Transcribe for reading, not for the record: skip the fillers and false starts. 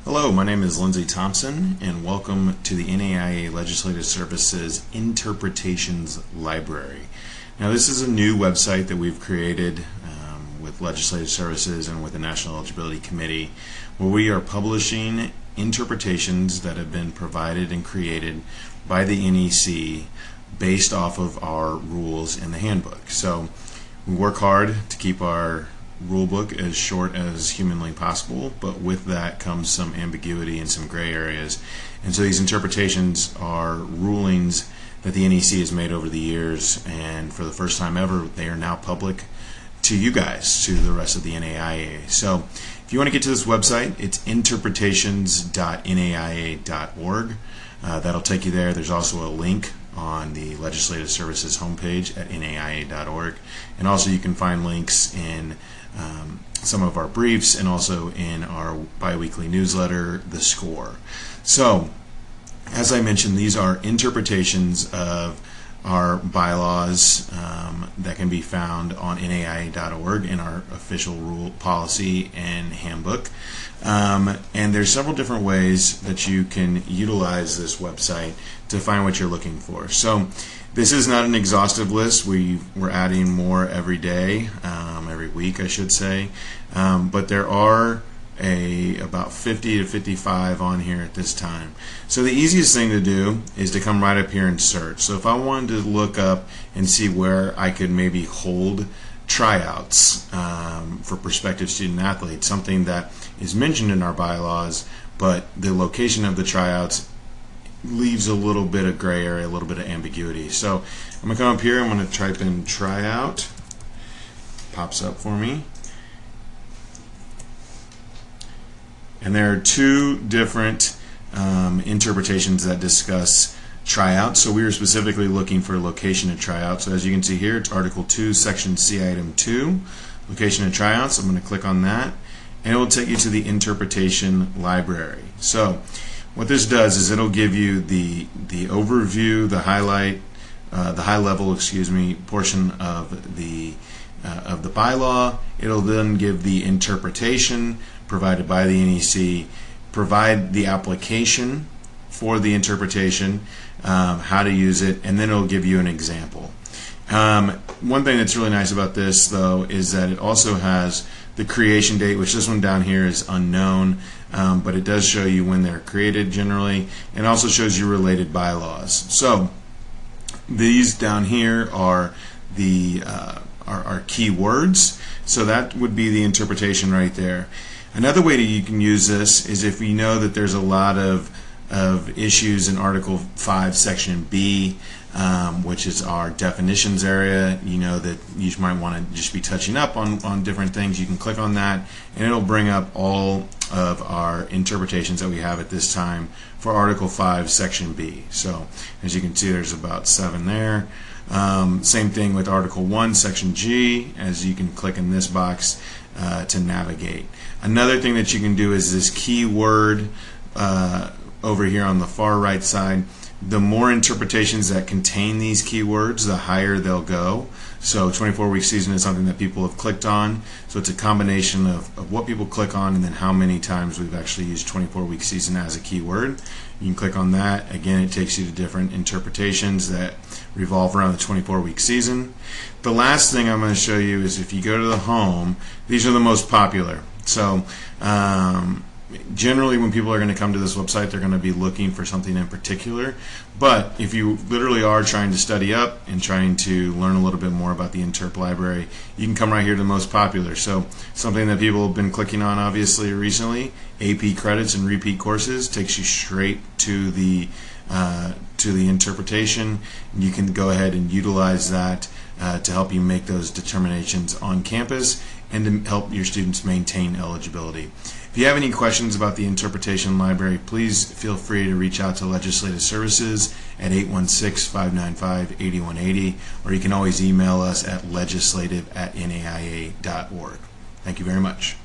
Hello, my name is Lindsay Thompson, and welcome to the NAIA Legislative Services Interpretations Library. Now, this is a new website that we've created with Legislative Services and with the National Eligibility Committee, where we are publishing interpretations that have been provided and created by the NEC based off of our rules in the handbook. So we work hard to keep our rule book as short as humanly possible, but with that comes some ambiguity and some gray areas. And so these interpretations are rulings that the NEC has made over the years, and for the first time ever, they are now public to you guys, to the rest of the NAIA. So if you want to get to this website, it's interpretations.naia.org. That'll take you there. There's also a link on the Legislative Services homepage at naia.org, and also you can find links in some of our briefs and also in our bi-weekly newsletter, The Score. So, as I mentioned, these are interpretations of our bylaws that can be found on naia.org in our official rule, policy, and handbook. And there's several different ways that you can utilize this website to find what you're looking for. So this is not an exhaustive list. We're adding more every day, every week I should say, but there are about 50 to 55 on here at this time. So the easiest thing to do is to come right up here and search. So if I wanted to look up and see where I could maybe hold tryouts for prospective student athletes, something that is mentioned in our bylaws, but the location of the tryouts leaves a little bit of gray area, a little bit of ambiguity. So I'm going to come up here, I'm going to type in tryout, pops up for me. And there are two different interpretations that discuss tryouts. So we were specifically looking for location of tryouts. So as you can see here, it's Article 2, Section C, Item 2, location of tryouts. I'm going to click on that, and it will take you to the interpretation library. So what this does is it'll give you the overview, the highlight, the high level, portion of the bylaw. It'll then give the interpretation provided by the NEC, provide the application for the interpretation, how to use it, and then it'll give you an example. One thing that's really nice about this, though, is that it also has the creation date, which this one down here is unknown, but it does show you when they're created generally, and also shows you related bylaws. So these down here are the are key words, so that would be the interpretation right there. Another way that you can use this is if you know that there's a lot of issues in Article 5, Section B, which is our definitions area. You know that you might want to just be touching up on different things. You can click on that, and it'll bring up all of our interpretations that we have at this time for Article 5, Section B. So as you can see, there's about 7 there. Same thing with Article 1, Section G, as you can click in this box to navigate. Another thing that you can do is this keyword over here on the far right side. The more interpretations that contain these keywords, the higher they'll go. So 24-week season is something that people have clicked on. So it's a combination of what people click on and then how many times we've actually used 24-week season as a keyword. You can click on that. Again, it takes you to different interpretations that revolve around the 24-week season. The last thing I'm going to show you is if you go to the home, these are the most popular. So generally when people are going to come to this website, they're going to be looking for something in particular. But if you literally are trying to study up and trying to learn a little bit more about the Interp library, you can come right here to the most popular. So something that people have been clicking on obviously recently, AP credits and repeat courses, takes you straight to the interpretation. You can go ahead and utilize that to help you make those determinations on campus and to help your students maintain eligibility. If you have any questions about the interpretation library, please feel free to reach out to Legislative Services at 816-595-8180, or you can always email us at legislative@naia.org. Thank you very much.